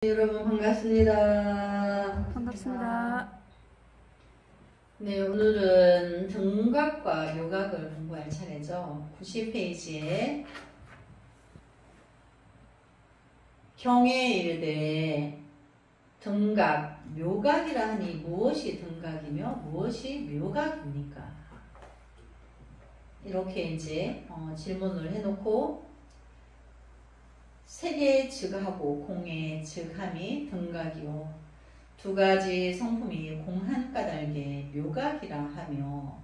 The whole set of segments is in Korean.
여러분 반갑습니다. 반갑습니다. 네, 오늘은 등각과 묘각을 공부할 차례죠. 90페이지에 경에 이르되 등각, 묘각이라 하니 무엇이 등각이며 무엇이 묘각입니까? 이렇게 이제 질문을 해놓고 색의 즉하고 공의 즉함이 등각이요 두 가지 성품이 공한 까닭에 묘각이라 하며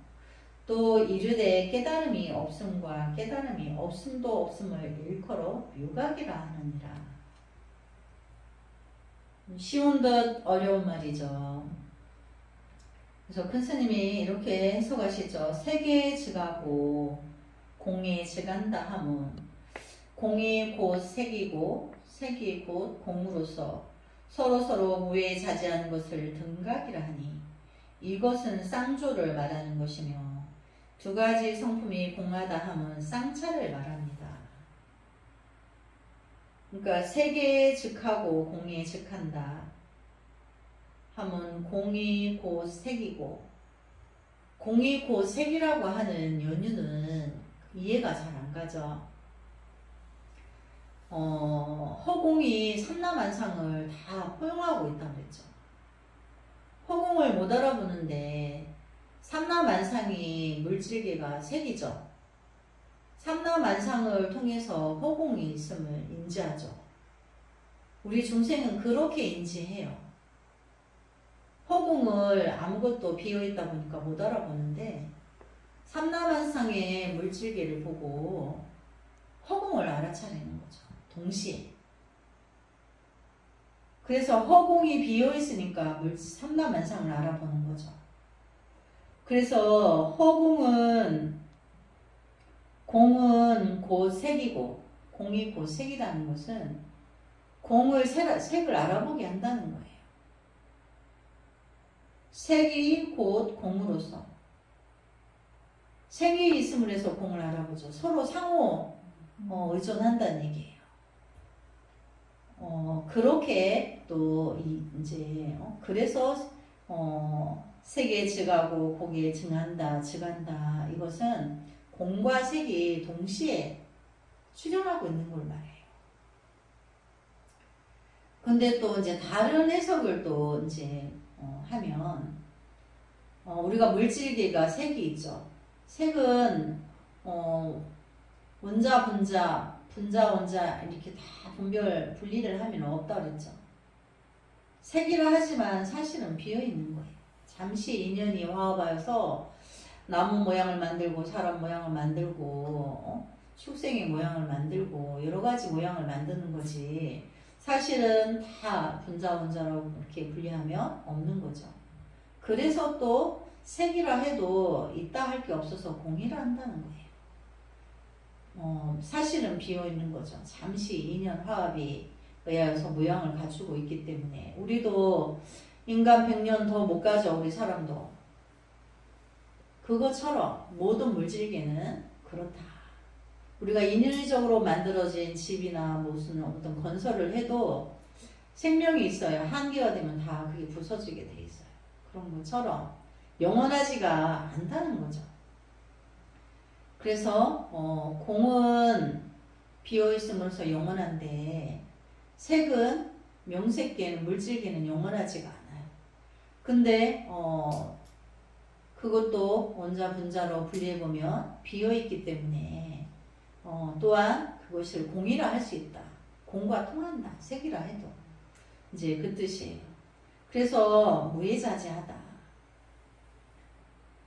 또 이르되 깨달음이 없음과 깨달음이 없음도 없음을 일컬어 묘각이라 하느니라. 쉬운 듯 어려운 말이죠. 그래서 큰 스님이 이렇게 해석하시죠. 색의 즉하고 공의 즉한다 함은 공이 곧 색이고 색이 곧 공으로서 서로서로 무외자재하는 것을 등각이라 하니 이것은 쌍조를 말하는 것이며 두 가지 성품이 공하다 함은 쌍차를 말합니다. 그러니까 색에 즉하고 공에 즉한다 함은 공이 곧 색이고 공이 곧 색이라고 하는 연유는 이해가 잘 안 가죠. 허공이 삼라만상을 다 포용하고 있다고 그랬죠. 허공을 못 알아보는데 삼라만상이 물질계가 색이죠. 삼라만상을 통해서 허공이 있음을 인지하죠. 우리 중생은 그렇게 인지해요. 허공을 아무것도 비어있다 보니까 못 알아보는데 삼라만상의 물질계를 보고 허공을 알아차리는 거죠. 동시에. 그래서 허공이 비어있으니까 삼라만상을 알아보는 거죠. 그래서 공은 곧 색이고 공이 곧 색이라는 것은 색을 알아보게 한다는 거예요. 색이 곧 공으로서 색이 있음을 해서 공을 알아보죠. 서로 상호 의존한다는 얘기예요. 그렇게 또 이제 그래서 색에 즉하고 공에 즉한다, 즉한다. 이것은 공과 색이 동시에 수렴하고 있는 걸 말해요. 근데 또 이제 다른 해석을 또 이제 하면 우리가 물질계가 색이 있죠. 색은 원자, 분자, 원자 이렇게 다 분리를 하면 없다 그랬죠. 색이라 하지만 사실은 비어있는 거예요. 잠시 인연이 화합하여서 나무 모양을 만들고 사람 모양을 만들고 축생의 모양을 만들고 여러 가지 모양을 만드는 거지 사실은 다 분자, 원자라고 이렇게 분리하면 없는 거죠. 그래서 또 색이라 해도 있다 할 게 없어서 공이라 한다는 거예요. 사실은 비어있는 거죠. 잠시 인연 화합이 의하여서 모양을 갖추고 있기 때문에 우리도 인간 100년 더 못 가죠. 우리 사람도. 그것처럼 모든 물질계는 그렇다. 우리가 인위적으로 만들어진 집이나 무슨 어떤 건설을 해도 생명이 있어요. 한계가 되면 다 그게 부서지게 돼 있어요. 그런 것처럼 영원하지가 않다는 거죠. 그래서 공은 비어있음으로써 영원한데 색은 명색계는 물질계는 영원하지가 않아요. 근데 그것도 원자 분자로 분리해보면 비어있기 때문에 또한 그것을 공이라 할 수 있다. 공과 통한다. 색이라 해도 이제 그 뜻이에요. 그래서 무외자재하다.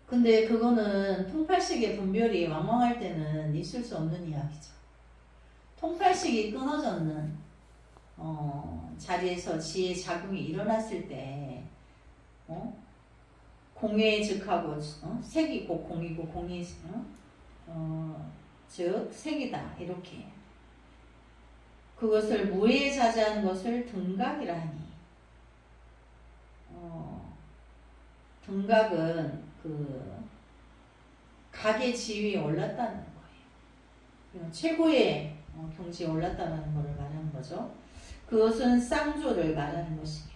근데 그거는 통팔식의 분별이 왕왕할 때는 있을 수 없는 이야기죠. 통팔식이 끊어졌는 자리에서 지의 작용이 일어났을 때 공의 즉하고 색이 곧 공이고 공이 즉 색이다 이렇게 그것을 무외자재한 것을 등각이라 하니 등각은 그 각의 지위에 올랐다는 거예요. 최고의 경지에 올랐다는 것을 말하는 거죠. 그것은 쌍조를 말하는 것이며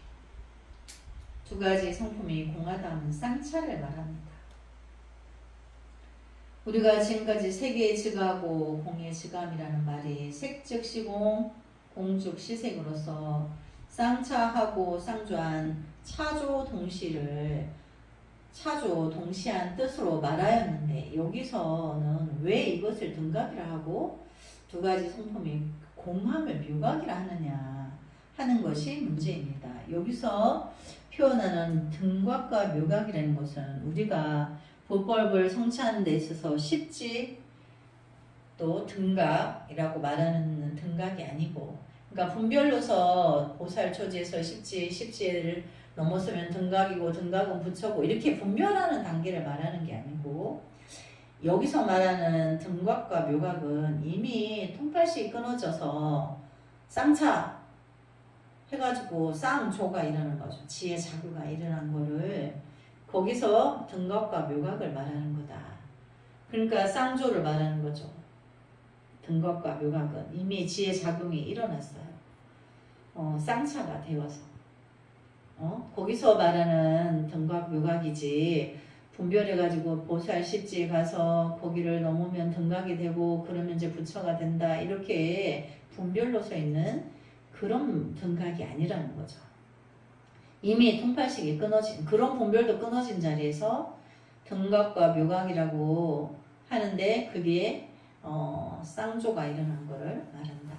두 가지 성품이 공하다 하면 쌍차를 말합니다. 우리가 지금까지 색의 즉하고 공의 즉함이라는 말이 색즉 시공, 공즉 시색으로서 쌍차하고 쌍조한 차조 동시한 뜻으로 말하였는데 여기서는 왜 이것을 등각이라 하고 두 가지 성품이 공함을 묘각이라 하느냐 하는 것이 문제입니다. 여기서 표현하는 등각과 묘각이라는 것은 우리가 보법을 성취하는 데 있어서 십지 또 등각이라고 말하는 등각이 아니고, 그러니까 분별로서 보살초지에서 십지를 넘어서면 등각이고 등각은 부처고 이렇게 분별하는 단계를 말하는 게 아니고, 여기서 말하는 등각과 묘각은 이미 통팔식이 끊어져서 쌍차 해가지고 쌍조가 일어나는 거죠. 지혜 자구가 일어난 거를 거기서 등각과 묘각을 말하는 거다. 그러니까 쌍조를 말하는 거죠. 등각과 묘각은 이미 지혜 작용이 일어났어요. 쌍차가 되어서 거기서 말하는 등각 묘각이지, 분별해가지고 보살 십지에 가서 거기를 넘으면 등각이 되고 그러면 이제 부처가 된다 이렇게 분별로서 있는 그런 등각이 아니라는 거죠. 이미 통팔식이 끊어진, 그런 분별도 끊어진 자리에서 등각과 묘각이라고 하는데 그게 쌍조가 일어난 것을 말한다.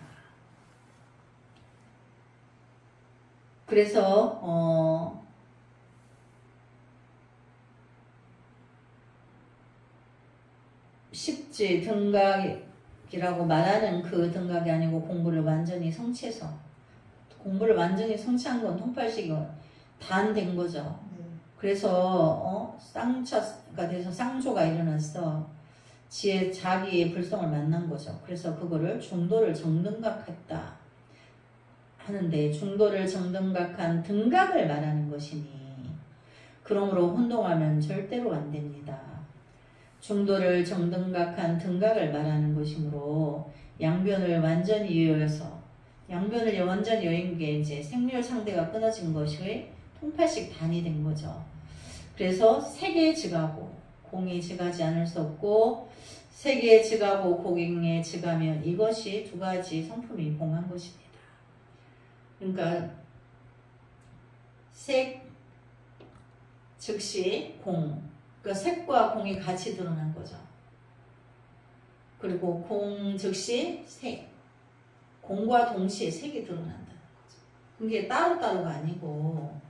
그래서 십지 등각이라고 말하는 그 등각이 아니고 공부를 완전히 성취해서, 공부를 완전히 성취한 건 통팔식이 단된 거죠. 그래서 쌍차가 돼서 쌍조가 일어났어. 지혜 자기의 불성을 만난 거죠. 그래서 그거를 중도를 정등각했다 하는데, 중도를 정등각한 등각을 말하는 것이니 그러므로 혼동하면 절대로 안 됩니다. 중도를 정등각한 등각을 말하는 것이므로 양변을 완전히 여여서, 양변을 완전히 여인 게 이제 생멸 상대가 끊어진 것이 통팔식 단이 된 거죠. 그래서 색에 즉하고 공에 즉하지 않을 수 없고, 색에 즉하고 공에 즉하면 이것이 두 가지 성품이 공한 것입니다. 그러니까 색 즉시 공, 그러니까 색과 공이 같이 드러난 거죠. 그리고 공 즉시 색, 공과 동시에 색이 드러난다는 거죠. 그게 따로따로가 아니고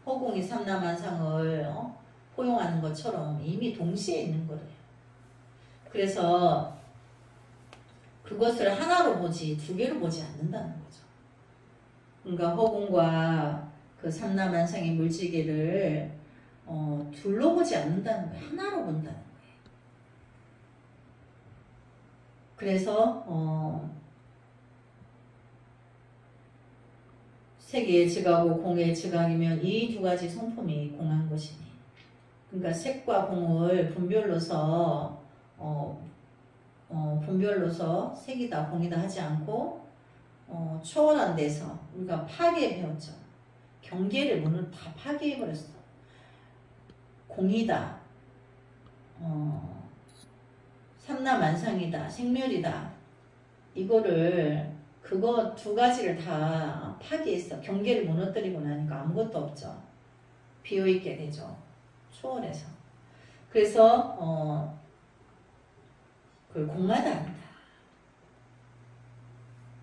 허공이 삼라만상을 포용하는 것처럼 이미 동시에 있는 거래요. 그래서 그것을 하나로 보지 두 개로 보지 않는다는 거죠. 그러니까 허공과 그 삼라만상의 물질계를 둘로 보지 않는다는 거예요. 하나로 본다는 거예요. 그래서 색에 즉하고 공에 즉하면 이 두 가지 성품이 공한 것이니, 그러니까 색과 공을 분별로서 분별로서 색이다 공이다 하지 않고 초월한 데서 우리가 파괴해 배웠죠. 경계를 문을 다 파괴해 버렸어. 공이다, 삼라만상이다, 생멸이다, 이거를 그거 두 가지를 다 파괴했어. 경계를 무너뜨리고 나니까 아무것도 없죠. 비어있게 되죠. 초월해서. 그래서 그걸 공하다 한다.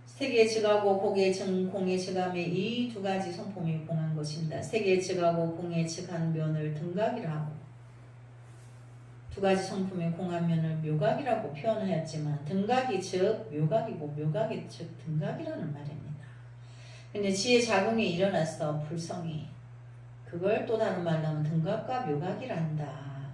색에 즉하고 공에 즉함에 이 두 가지 성품이 공한 것입니다. 색에 즉하고 공에 즉한 면을 등각이라 하고, 두 가지 성품의 공한 면을 묘각이라고 표현하였지만 등각이 즉 묘각이고 묘각이 즉 등각이라는 말입니다. 근데 지혜 작용이 일어났어. 불성이. 그걸 또 다른 말로 하면 등각과 묘각이라 한다.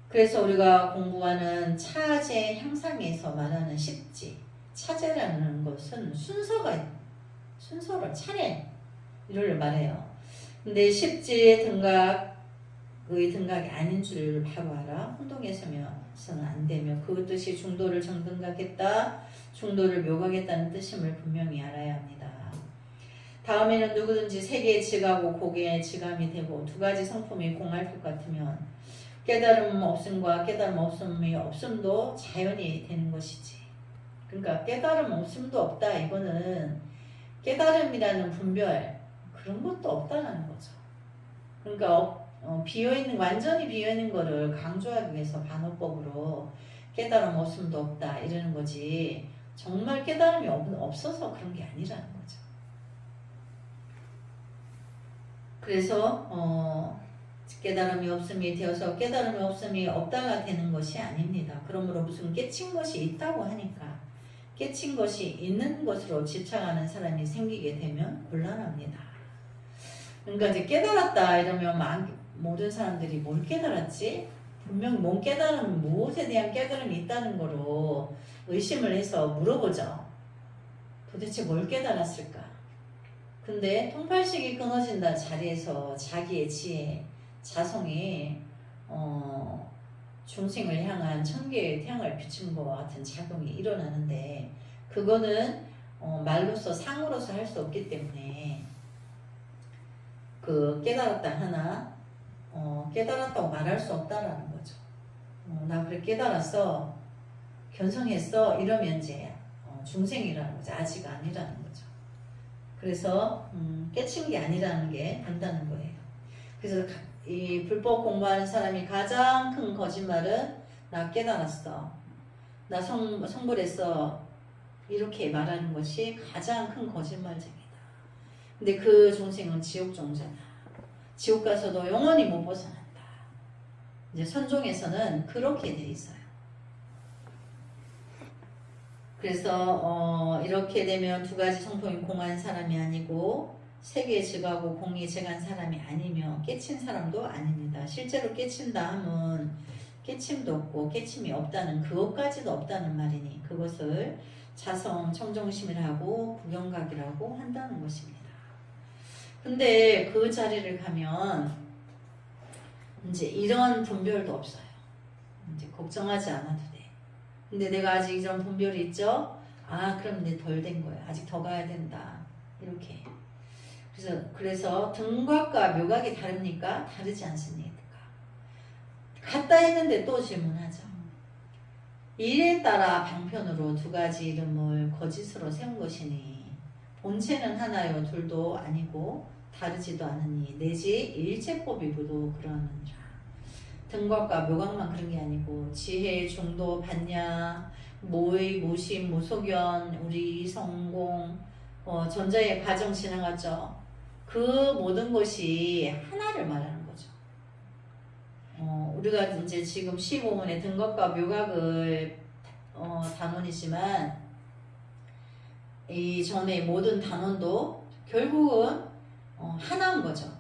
그래서 우리가 공부하는 차제 향상에서 말하는 십지, 차제라는 것은 순서를 차례 이를 말해요. 근데 십지의 등각 등각이 아닌 줄 바로 알아. 혼동에 서면 안 되며 그 뜻이 중도를 정등각했다. 중도를 묘각했다는 뜻임을 분명히 알아야 합니다. 다음에는 누구든지 세계의 지가고 고개의 지감이 되고 두 가지 성품이 공할 것 같으면 깨달음 없음과 깨달음 없음이 없음도 자연이 되는 것이지. 그러니까 깨달음 없음도 없다. 이거는 깨달음이라는 분별 그런 것도 없다라는 거죠. 그러니까 비어있는 완전히 비어있는 거를 강조하기 위해서 반어법으로 깨달음 없음도 없다 이러는 거지. 정말 깨달음이 없어서 그런 게 아니라는 거죠. 그래서 깨달음이 없음이 되어서 깨달음이 없음이 없다가 되는 것이 아닙니다. 그러므로 무슨 깨친 것이 있다고 하니까 깨친 것이 있는 것으로 집착하는 사람이 생기게 되면 곤란합니다. 그러니까 이제 깨달았다 이러면 모든 사람들이 뭘 깨달았지? 분명히 뭔 깨달음, 무엇에 대한 깨달음이 있다는 거로 의심을 해서 물어보죠. 도대체 뭘 깨달았을까? 근데 통팔식이 끊어진다 자리에서 자기의 지혜, 자성이 중생을 향한 천개의 태양을 비춘 것과 같은 작용이 일어나는데 그거는 말로서 상으로서 할 수 없기 때문에 그 깨달았다 하나 깨달았다고 말할 수 없다라는 거죠. 나 그래 깨달았어, 견성했어 이러면 이제 중생이라는 거죠. 아직 아니라는 거죠. 그래서 깨친 게 아니라는 게 안다는 거예요. 그래서 이 불법 공부하는 사람이 가장 큰 거짓말은 나 깨달았어, 나 성불했어 이렇게 말하는 것이 가장 큰 거짓말쟁이다. 근데 그 중생은 지옥 종자다. 지옥 가서도 영원히 못 벗어난다. 이제 선종에서는 그렇게 돼 있어요. 그래서 이렇게 되면 두 가지 성품이 공한 사람이 아니고 세계에 증하고 공이 증한 사람이 아니며 깨친 사람도 아닙니다. 실제로 깨친다 하면 깨침도 없고 깨침이 없다는 그것까지도 없다는 말이니 그것을 자성 청정심이라고 구경각이라고 한다는 것입니다. 근데 그 자리를 가면 이제 이런 분별도 없어요. 이제 걱정하지 않아도 돼. 근데 내가 아직 이런 분별이 있죠? 그럼 내 덜 된 거야. 아직 더 가야 된다. 이렇게. 그래서 등각과 묘각이 다릅니까? 다르지 않습니까? 같다 했는데 또 질문하죠. 일에 따라 방편으로 두 가지 이름을 거짓으로 세운 것이니 본체는 하나요 둘도 아니고 다르지도 않으니 내지 일체법이 모두 그러느니라. 등각과 묘각만 그런 게 아니고 지혜, 중도, 반야, 모의, 무심, 무소견, 우리, 성공, 전자의 과정 지나갔죠. 그 모든 것이 하나를 말하는 거죠. 우리가 이제 지금 15문의 등각과 묘각을 단원이지만 이 전에 모든 단원도 결국은 하나인 거죠.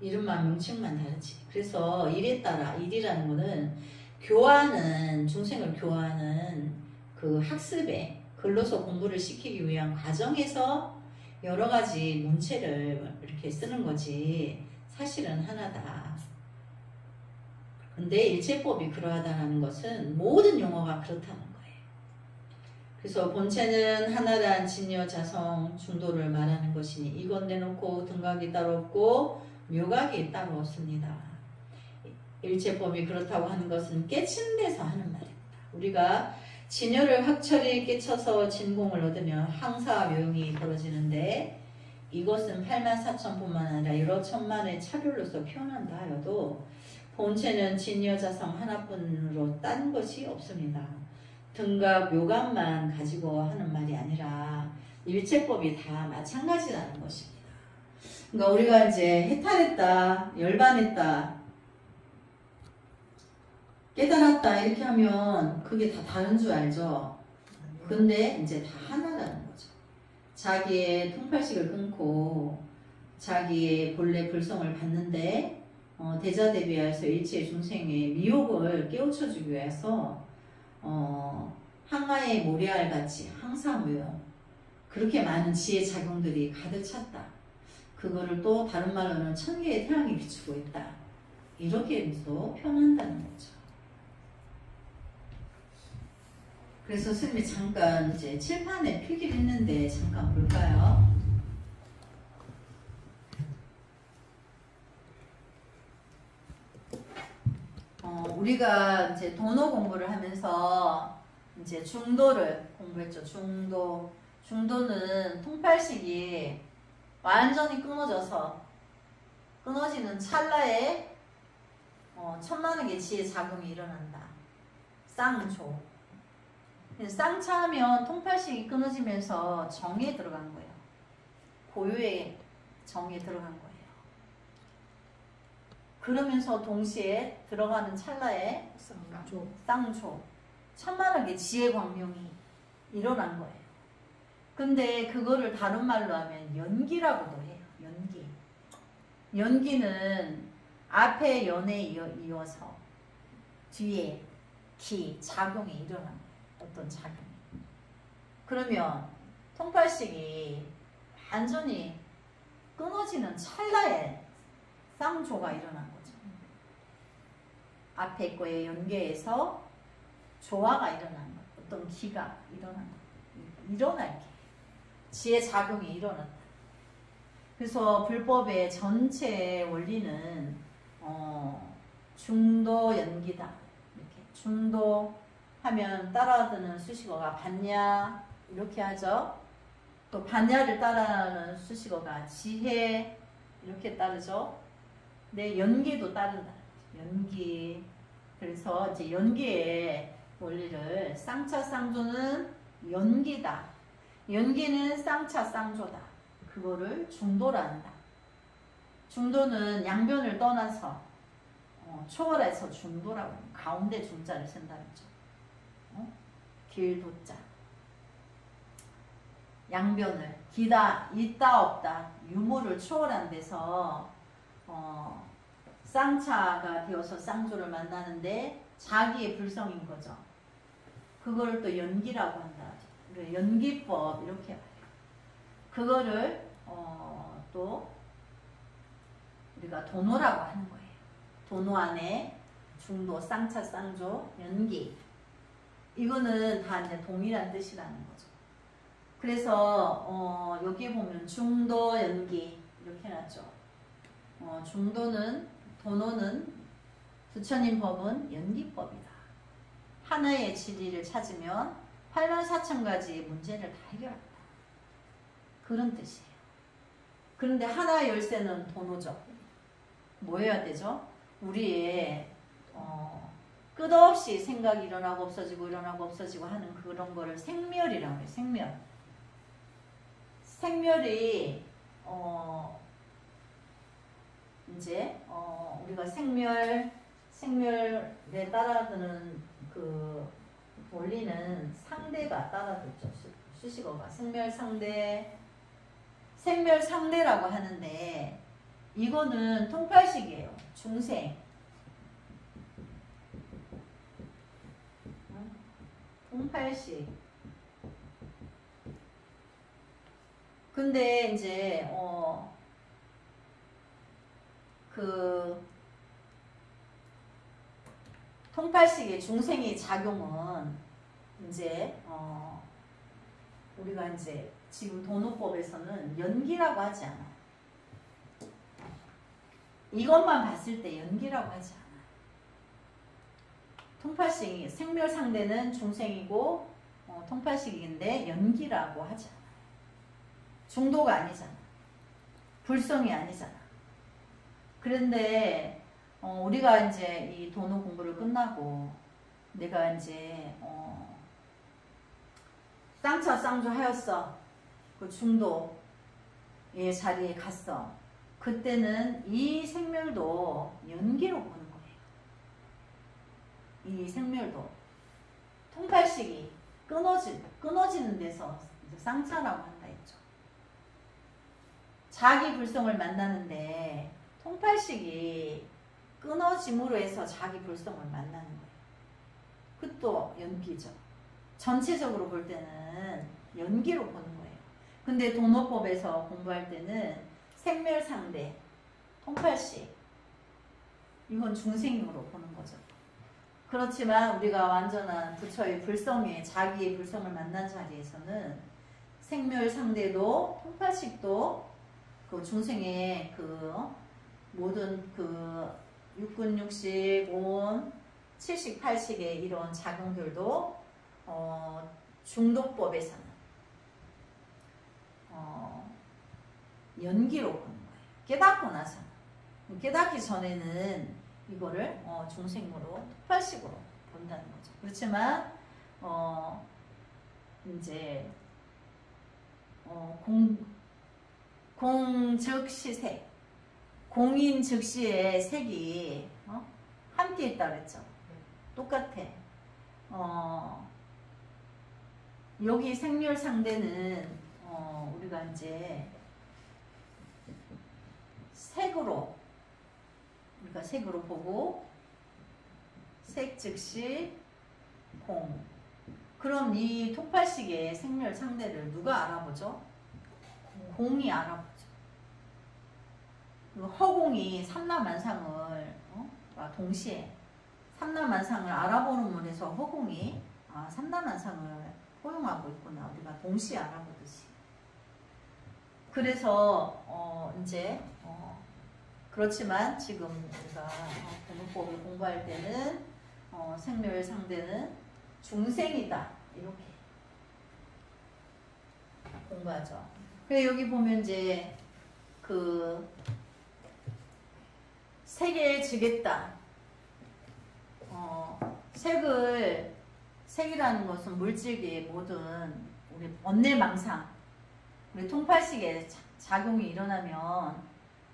이름만 명칭만 다르지. 그래서 일에 따라 일이라는 거는 교화는 중생을 교화하는 그 학습에 글로서 공부를 시키기 위한 과정에서 여러 가지 문체를 이렇게 쓰는 거지 사실은 하나다. 근데 일체법이 그러하다는 것은 모든 용어가 그렇다는 거예요. 그래서 본체는 하나란 진여 자성 중도를 말하는 것이니 이건 내놓고 등각이 따로 없고 묘각이 따로 없습니다. 일체법이 그렇다고 하는 것은 깨친 데서 하는 말입니다. 우리가 진여를 확철히 깨쳐서 진공을 얻으면 항사와 묘용이 벌어지는데 이것은 84,000뿐만 아니라 여러 천만의 차별로서 표현한다 하여도 본체는 진여자성 하나뿐으로 딴 것이 없습니다. 등각 묘각만 가지고 하는 말이 아니라 일체법이 다 마찬가지라는 것입니다. 그러니까 우리가 이제 해탈했다, 열반했다, 깨달았다 이렇게 하면 그게 다 다른 줄 알죠. 근데 이제 다 하나라는 거죠. 자기의 통팔식을 끊고 자기의 본래 불성을 받는데 대자대비하여서 일체 중생의 미혹을 깨우쳐주기 위해서 항아의 모래알 같이 항사무용 그렇게 많은 지혜 작용들이 가득 찼다. 그거를 또 다른 말로는 천개의 태양이 비추고 있다. 이렇게도 표현한다는 거죠. 그래서 선생님이 잠깐 이제 칠판에 필기를 했는데 잠깐 볼까요? 우리가 이제 도노 공부를 하면서 이제 중도를 공부했죠. 중도는 통팔식이 완전히 끊어지는 찰나에 천만의 지의 작용이 일어난다. 쌍조. 쌍차하면 통팔식이 끊어지면서 정에 들어간 거예요. 고유의 정에 들어간 거예요. 그러면서 동시에 들어가는 찰나에 쌍조. 천만하게 지혜 광명이 일어난 거예요. 근데 그거를 다른 말로 하면 연기라고도 해요. 연기는 앞에 연에 이어서 뒤에 기, 작용이 일어난 거예요. 어떤 작용이. 그러면 통팔식이 완전히 끊어지는 찰나에 쌍조가 일어난 거죠. 앞에 거에 연계해서 조화가 일어난 거, 어떤 기가 일어날 게, 지혜 작용이 일어났다. 그래서 불법의 전체 원리는 중도 연기다. 이렇게 중도 하면 따라드는 수식어가 반야 이렇게 하죠. 또 반야를 따라하는 수식어가 지혜 이렇게 따르죠. 네, 연기도 따른다. 연기. 그래서 이제 연기의 원리를 쌍차 쌍조는 연기다. 연기는 쌍차 쌍조다. 그거를 중도란다. 중도는 양변을 떠나서 초월해서 중도라고 가운데 중자를 쓴다 그랬죠. 길도자. 양변을 기다 있다 없다 유무를 초월한 데서 쌍차가 되어서 쌍조를 만나는데 자기의 불성인 거죠. 그거를 또 연기라고 한다. 연기법 이렇게 말해요. 그거를 또 우리가 도노라고 하는 거예요. 도노 안에 중도, 쌍차, 쌍조, 연기. 이거는 다 이제 동일한 뜻이라는 거죠. 그래서 여기 보면 중도, 연기 이렇게 해놨죠. 중도는 도노는 부처님 법은 연기법이다. 하나의 진리를 찾으면 84,000가지의 문제를 다 해결한다. 그런 뜻이에요. 그런데 하나의 열쇠는 도노죠. 뭐 해야 되죠? 우리의 끝없이 생각이 일어나고 없어지고 일어나고 없어지고 하는 그런 거를 생멸이라고 해요. 생멸. 생멸이 이제 우리가 생멸에 따라드는 그 원리는 상대가 따라들죠. 수식어가 생멸상대라고 하는데 이거는 통팔식이에요. 중생. 통팔식. 근데 이제 그 통팔식의 중생의 작용은 이제 우리가 이제 지금 도노법에서는 연기라고 하지 않아요. 이것만 봤을 때 연기라고 하지 않아요. 통팔식이 생멸상대는 중생이고 통팔식인데 연기라고 하지 않아요. 중도가 아니잖아. 불성이 아니잖아. 그런데 우리가 이제 이 도노 공부를 끝나고 내가 이제 쌍차 쌍조 하였어. 그 중도의 자리에 갔어. 그때는 이 생멸도 연기로 보는 거예요. 이 생멸도 통팔식이 끊어지는 데서 쌍차라고 한다 했죠. 자기 불성을 만나는데 통팔식이 끊어짐으로 해서 자기 불성을 만나는 거예요. 그것도 연기죠. 전체적으로 볼 때는 연기로 보는 거예요. 근데 도노법에서 공부할 때는 생멸상대, 통팔식 이건 중생으로 보는 거죠. 그렇지만 우리가 완전한 부처의 불성에 자기의 불성을 만난 자리에서는 생멸상대도 통팔식도 그 중생의 그 모든 그 육근 육식 온 7식 8식의 이런 작용들도 중도법에서는 연기로 보는 거예요. 깨닫고 나서는. 깨닫기 전에는 이거를 중생으로 통팔식으로 본다는 거죠. 그렇지만 이제 공즉시색 공인 즉시의 색이 함께 있다 그랬죠. 똑같아. 여기 생멸 상대는 우리가 이제 색으로 우리가 색으로 보고 색 즉시 공. 그럼 이 통팔식의 생멸 상대를 누가 알아보죠? 공이 알아보죠. 허공이 삼라만상을 동시에 삼라만상을 알아보는문에서 허공이 삼라만상을 포용하고 있구나 우리가 동시에 알아보듯이. 그래서 이제 그렇지만 지금 우리가 번호법을 공부할 때는 생멸 상대는 중생이다 이렇게 공부하죠. 그래서 여기 보면 이제 그 색에 지겠다. 색이라는 것은 물질계의 모든 우리 원내망상, 우리 통팔식의 작용이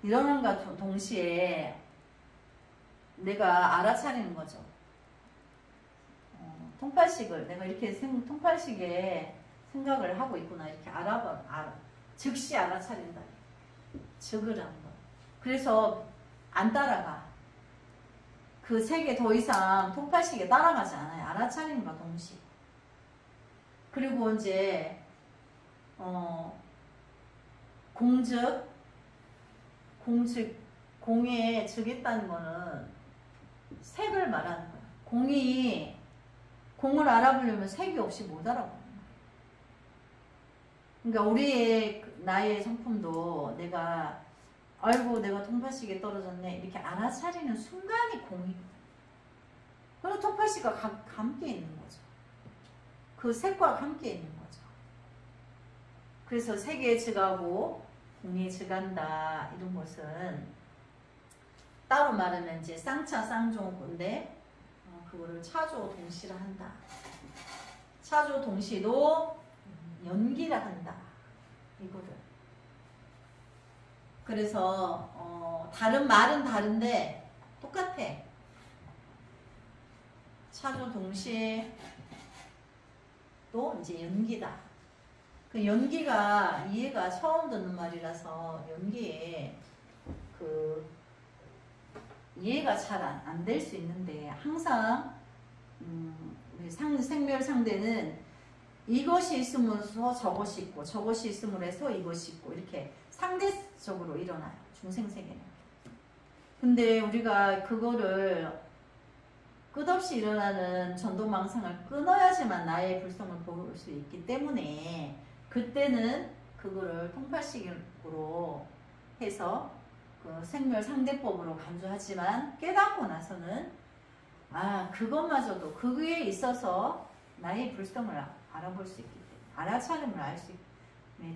일어남과 동시에 내가 알아차리는 거죠. 통팔식을 내가 이렇게 통팔식에 생각을 하고 있구나 이렇게 즉시 알아차린다. 즉을 하는 거. 그래서 안 따라가. 그 색에 더 이상 통팔식에 따라가지 않아요. 알아차림과 동시에. 그리고 이제 공에 즉했다는 거는 색을 말하는 거야. 공을 알아보려면 색이 없이 못 알아보는 거야. 그러니까 나의 성품도 내가 아이고 내가 통팔식에 떨어졌네 이렇게 알아차리는 순간이 공이거든. 그리고 통팔식과 함께 있는 거죠. 그 색과 함께 있는 거죠. 그래서 색에 즉하고 공에 즉한다 이런 것은 따로 말하면 이제 쌍차 쌍종인데 그거를 차조 동시라 한다. 차조 동시도 연기라 한다. 이거를. 그래서 다른 말은 다른데 똑같아. 차조 동시에 또 이제 연기다. 그 연기가 이해가 처음 듣는 말이라서 연기에 그 이해가 잘 안 될 수 있는데 항상 우리 생멸 상대는 이것이 있음으로써 저것이 있고 저것이 있음으로 해서 이것이 있고 이렇게 상대적으로 일어나요. 중생세계는. 근데 우리가 그거를 끝없이 일어나는 전동망상을 끊어야지만 나의 불성을 볼 수 있기 때문에 그때는 그거를 통팔식으로 해서 그 생멸 상대법으로 간주하지만 깨닫고 나서는 그것마저도 그에 있어서 나의 불성을 알아볼 수 있기 때문에 알아차림을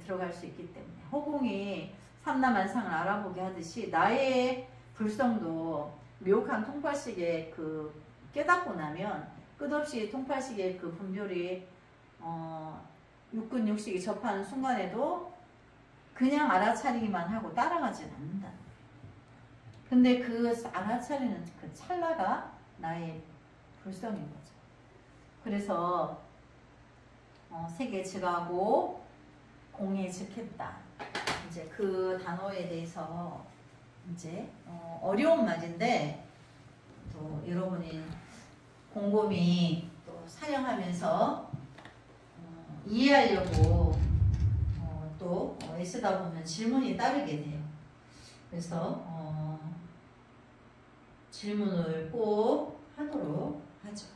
들어갈 수 있기 때문에 허공이 삼라만상을 알아보게 하듯이 나의 불성도 묘한 통팔식의 그 깨닫고 나면 끝없이 통팔식의 그 분별이 육근 육식이 접하는 순간에도 그냥 알아차리기만 하고 따라가진 않는다. 근데 그 알아차리는 그 찰나가 나의 불성인 거죠. 그래서 색에 즉하고 공에 즉했다. 이제 그 단어에 대해서 이제 어려운 말인데 또 여러분이 곰곰이 또 사용하면서 이해하려고 또 애쓰다 보면 질문이 따르게 돼요. 그래서 질문을 꼭 하도록 하죠.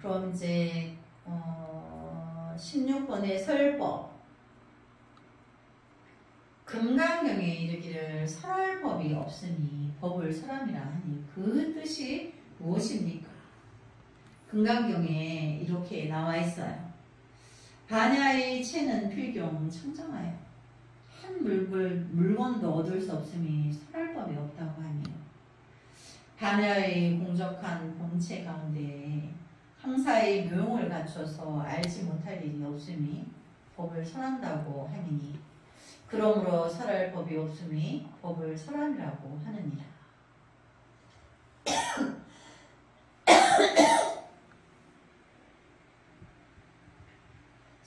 그럼 이제 16번의 설법. 금강경에 이르기를 설할 법이 없으니 법을 설함이라 하니 그 뜻이 무엇입니까? 금강경에 이렇게 나와 있어요. 반야의 체는 필경 청정하여 한 물건도 얻을 수 없으니 설할 법이 없다고 하며 반야의 공적한 본체 가운데 항사의 묘용을 갖춰서 알지 못할 일이 없음이 법을 설한다고 하니 그러므로 설할 법이 없음이 법을 설함이라고 하느니라.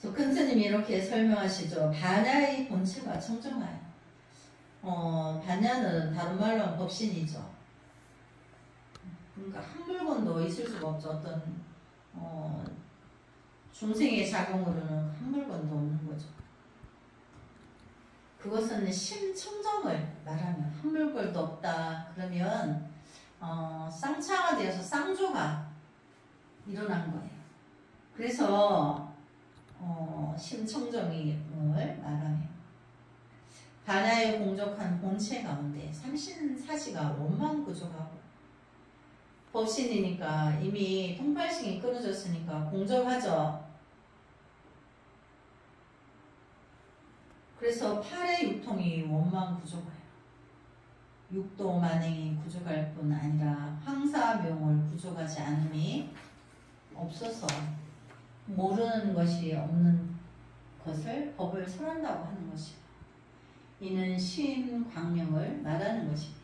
그래서 큰 스님이 이렇게 설명하시죠. 반야의 본체가 청정하여. 반야는 다른 말로 하면 법신이죠. 그러니까 한 물건도 있을 수가 없죠. 어떤 중생의 작용으로는 한 물건도 없는 거죠. 그것은 심청정을 말하면 한 물건도 없다. 그러면 쌍차가 되어서 쌍조가 일어난 거예요. 그래서 심청정을 말하며 반야의 공적한 본체 가운데 삼신사시가 원만구조하고 법신이니까 이미 통팔식이 끊어졌으니까 공적하죠. 그래서 팔의 육통이 원만구조가요. 육도 만행이 구조할 뿐 아니라 황사명을 구조하지 않음이 없어서 모르는 것이 없는 것을 법을 설한다고 하는 것이다. 이는 신광명을 말하는 것입니다.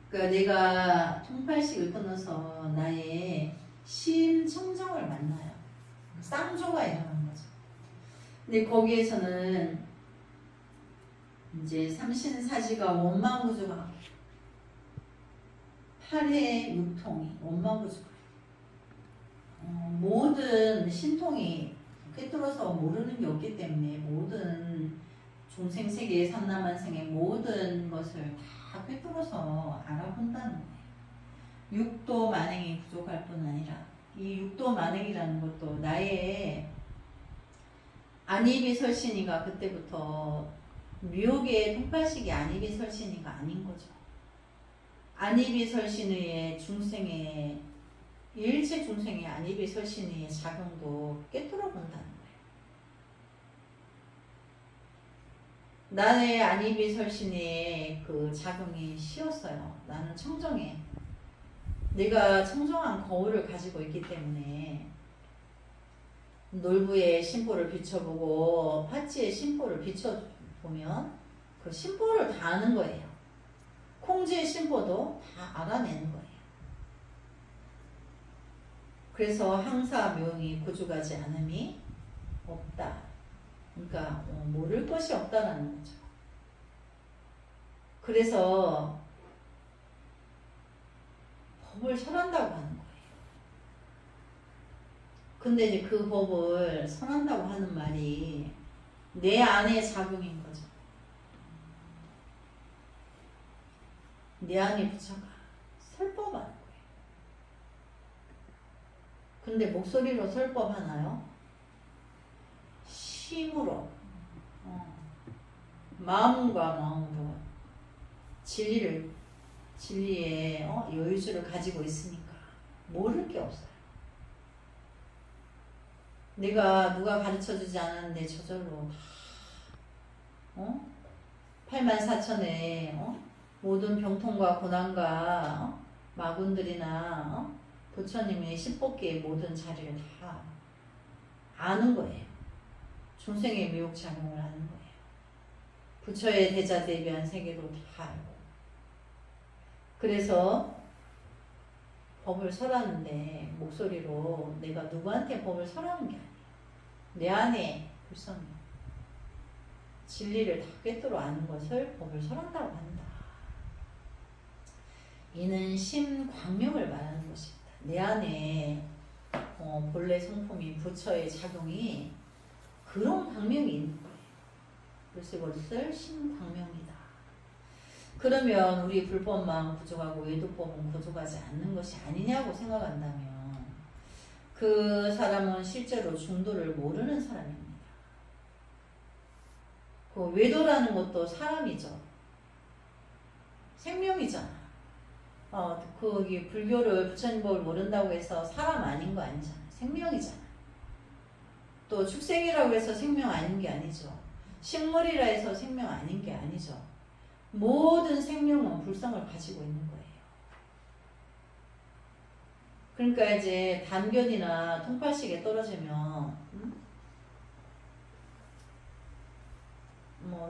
그러니까 내가 통팔식을 끊어서 나의 심청정을 만나요. 쌍조가 일어나는 거죠. 근데 거기에서는 이제 삼신사지가 원만구조가 팔의 육통이 원만구조가 모든 신통이 꿰뚫어서 모르는 게 없기 때문에 모든 중생세계 삼라만생의 모든 것을 다 꿰뚫어서 알아본다는 거예요. 육도 만행이 부족할 뿐 아니라 이 육도 만행이라는 것도 나의 안입이 설신이가 그때부터 묘계의 통팔식이 안입이 설신이가 아닌 거죠. 안입이 설신의 중생의 일체 중생의 안입이 설신의 작용도 꿰뚫어 본다는 거예요. 나의 안입이 설신의 그 작용이 쉬었어요. 나는 청정해. 내가 청정한 거울을 가지고 있기 때문에 놀부의 심보를 비춰보고 파치의 심보를 비춰보면 그 심보를 다 아는 거예요. 콩지의 심보도 다 알아내는 거예요. 그래서 항사 묘용이 구족하지 않음이 없다. 그러니까 모를 것이 없다라는 거죠. 그래서 법을 설한다고 하는 거예요. 근데 이제 그 법을 설한다고 하는 말이 내 안에 작용인 거죠. 내 안에 부처가 설법하는 거예요. 근데 목소리로 설법하나요? 힘으로 마음과 마음으로 진리의 여유주를 가지고 있으니까 모를 게 없어요. 내가 누가 가르쳐주지 않았는데 저절로 84,000의 모든 병통과 고난과 마군들이나 부처님의 십법계의 모든 자리를 다 아는 거예요. 중생의 미혹작용을 아는 거예요. 부처의 대자 대비한 세계도 다 알고. 그래서 법을 설하는데 목소리로 내가 누구한테 법을 설하는 게 아니에요. 내 안에 불성이 진리를 다 꿰뚫어 아는 것을 법을 설한다고 한다. 이는 심광명을 말하는 것입니다. 내 안에 본래 성품인 부처의 작용이 그런 방명이 있는 거예요. 그래서 이것을 신방명이다. 그러면 우리 불법만 부족하고 외도법은 부족하지 않는 것이 아니냐고 생각한다면 그 사람은 실제로 중도를 모르는 사람입니다. 그 외도라는 것도 사람이죠. 생명이잖아. 거기 불교를 부처님 법을 모른다고 해서 사람 아닌 거 아니잖아. 생명이잖아. 또 축생이라고 해서 생명 아닌 게 아니죠. 식물이라 해서 생명 아닌 게 아니죠. 모든 생명은 불성을 가지고 있는 거예요. 그러니까 이제 단견이나 통팔식에 떨어지면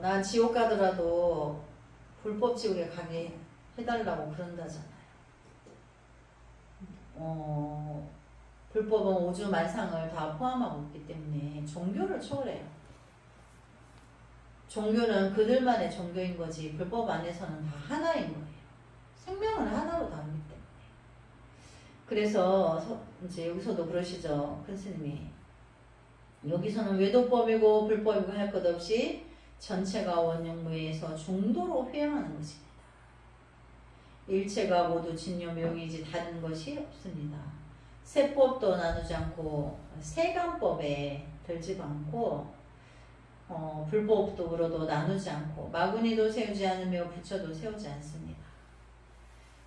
난 지옥 가더라도 불법 지옥에 가게 해달라고 그런다잖아요. 불법은 오주 만상을 다 포함하고 있기 때문에 종교를 초월해요. 종교는 그들만의 종교인 거지 불법 안에서는 다 하나인 거예요. 생명은 하나로 다루기 때문에. 그래서 이제 여기서도 그러시죠. 큰 스님이 여기서는 외도법이고 불법이고 할 것 없이 전체가 원용무에서 중도로 회양하는 것입니다. 일체가 모두 진요묘이지 다른 것이 없습니다. 세법도 나누지 않고 세간법에 들지도 않고 불법도로도 나누지 않고 마구니도 세우지 않으며 부처도 세우지 않습니다.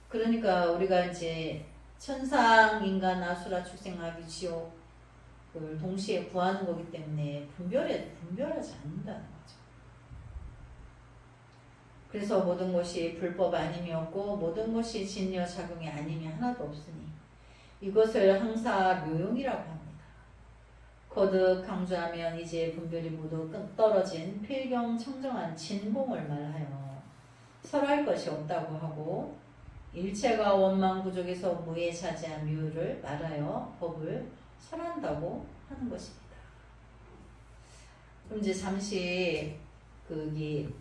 그러니까 우리가 이제 천상, 인간, 아수라, 축생하기, 지옥을 동시에 구하는 거기 때문에 분별하지 않는다는 거죠. 그래서 모든 것이 불법 아님이 없고 모든 것이 진여 작용이 아님이 하나도 없으니 이것을 항상 묘용이라고 합니다. 거듭 강조하면 이제 분별이 모두 떨어진 필경 청정한 진공을 말하여 설할 것이 없다고 하고 일체가 원망 부족에서 무에 차지한 묘를 말하여 법을 설한다고 하는 것입니다. 그럼 이제 잠시 거기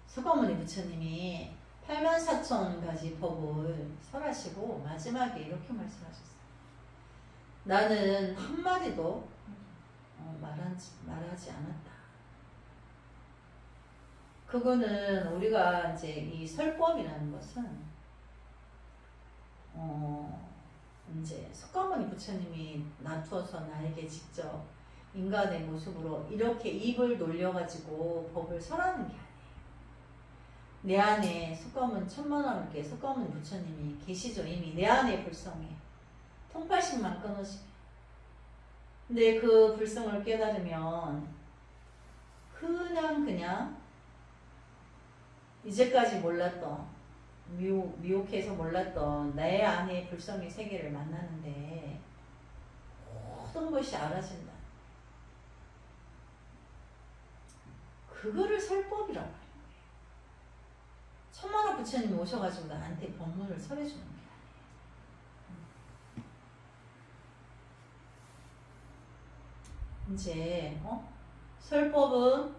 석가모니 부처님이 84,000가지 법을 설하시고 마지막에 이렇게 말씀하셨어요. 나는 한마디도 말하지 않았다. 그거는 우리가 이제 이 설법이라는 것은 이제 석가모니 부처님이 놔두어서 나에게 직접 인간의 모습으로 이렇게 입을 놀려가지고 법을 설하는 게 아니에요. 내 안에 천만왕께 석가모니 부처님이 계시죠. 이미 내 안에 불성에 통팔식만 끊어지면. 근데 그 불성을 깨달으면 그냥 이제까지 몰랐던 미혹해서 몰랐던 내 안의 불성의 세계를 만나는데 모든 것이 알아진다. 그거를 설법이라고 해요. 천만호 부처님이 오셔가지고 나한테 법문을 설해주는 게 아니에요. 이제 설법은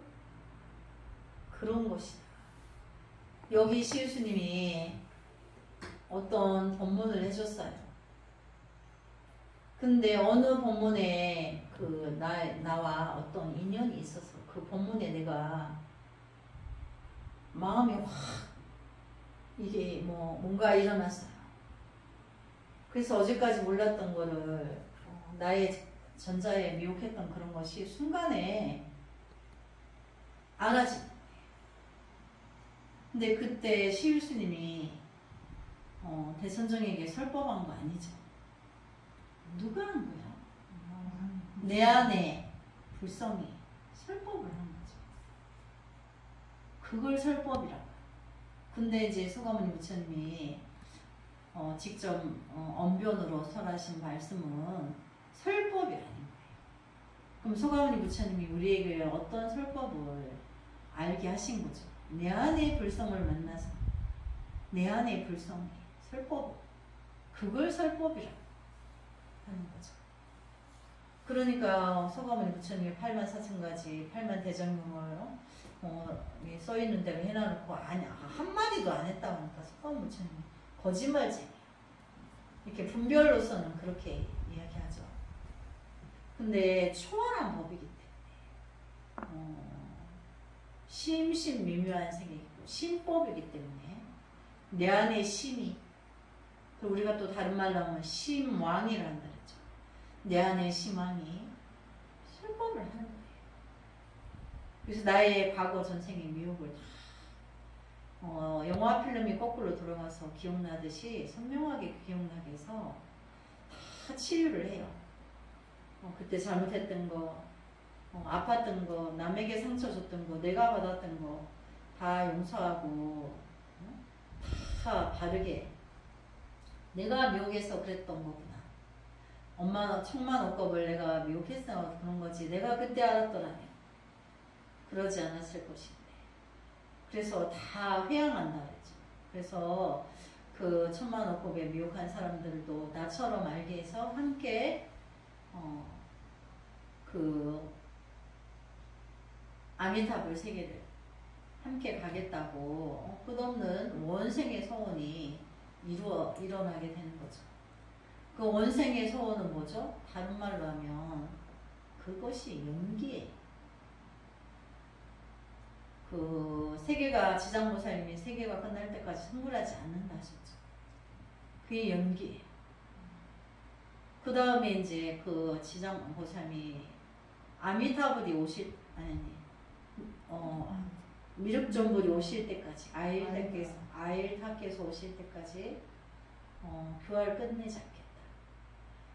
그런 것이다. 여기 시우스님이 어떤 법문을 해줬어요. 근데 어느 법문에 나와 어떤 인연이 있어서 그 법문에 내가 마음이 확 이게 뭔가 일어났어요. 그래서 어제까지 몰랐던 거를 나의 전자에 미혹했던 그런 것이 순간에 알아진 거예요. 근데 그때 시일스님이 대선정에게 설법한 거 아니죠. 누가 한 거야? 내 안에 불성이 설법을 한 거죠. 그걸 설법이라고. 근데 이제 석가모니 부처님이 직접 언변으로 설하신 말씀은 설법이 아닌 거예요. 그럼 석가모니 부처님이 우리에게 어떤 설법을 알게 하신 거죠? 내 안의 불성을 만나서 내 안의 불성이 설법, 그걸 설법이라고 하는 거죠. 그러니까 석가모니 부처님이 84,000가지 8만 대정령을 써있는 대로 해놔놓고 한마디도 안 했다고 하니까 석가모니 부처님이 거짓말쟁이야. 이렇게 분별로서는 그렇게 이야기하죠. 근데 초월한 법이기 때문에 심신미묘한 세계이고 신법이기 때문에 내 안에 심이, 우리가 또 다른 말로 하면 심왕이라는 말이죠. 내 안에 심왕이 실법을 하는 거예요. 그래서 나의 과거 전생의 미혹을 다 영화 필름이 거꾸로 돌아가서 기억나듯이 선명하게 기억나게 해서 다 치유를 해요. 그때 잘못했던 거, 아팠던 거, 남에게 상처 줬던 거, 내가 받았던 거 다 용서하고 다 바르게, 내가 미혹해서 그랬던 거구나. 엄마 천만옥겁을 내가 미혹해서 그런 거지. 내가 그때 알았더라면 그러지 않았을 것인데. 그래서 다 회양한다 그랬죠. 그래서 그 천만옥겁에 미혹한 사람들도 나처럼 알게 해서 함께 그 아미타불 세계를 함께 가겠다고 끝없는 원생의 소원이 일어나게 되는 거죠. 그 원생의 소원은 뭐죠? 다른 말로 하면 그것이 연기예요. 그 세계가, 지장보살님이 세계가 끝날 때까지 성불하지 않는다 하셨죠. 그게 연기예요. 그 다음에 이제 그 지장보살님이 아미타불이 오실, 미륵존불이 오실 때까지, 아일타께서 오실 때까지 교화를 끝내지 않겠다.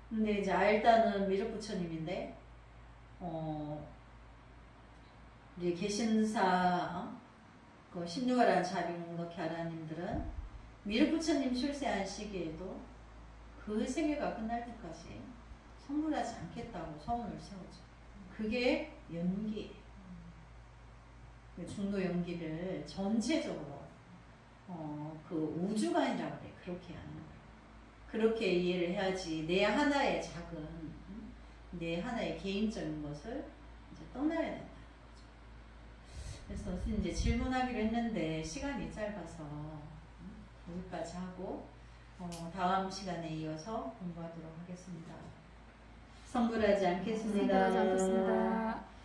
근데 이제 아일타는 미륵부처님인데 이제 개신사 그 16아란 자비공덕 아라님들은 미륵부처님 출세한 시기에도 그 세계가 끝날 때까지 성불하지 않겠다고 서원을 세우죠. 그게 연기예요. 중도 연기를 전체적으로 그 우주관이라고 그래. 그렇게 하는 거예요. 그렇게 이해를 해야지 내 하나의 작은, 내 하나의 개인적인 것을 이제 떠나야 된다. 그래서 이제 질문하기로 했는데 시간이 짧아서 여기까지 하고 다음 시간에 이어서 공부하도록 하겠습니다. 성불하지 않겠습니다. 성불하지 않겠습니다.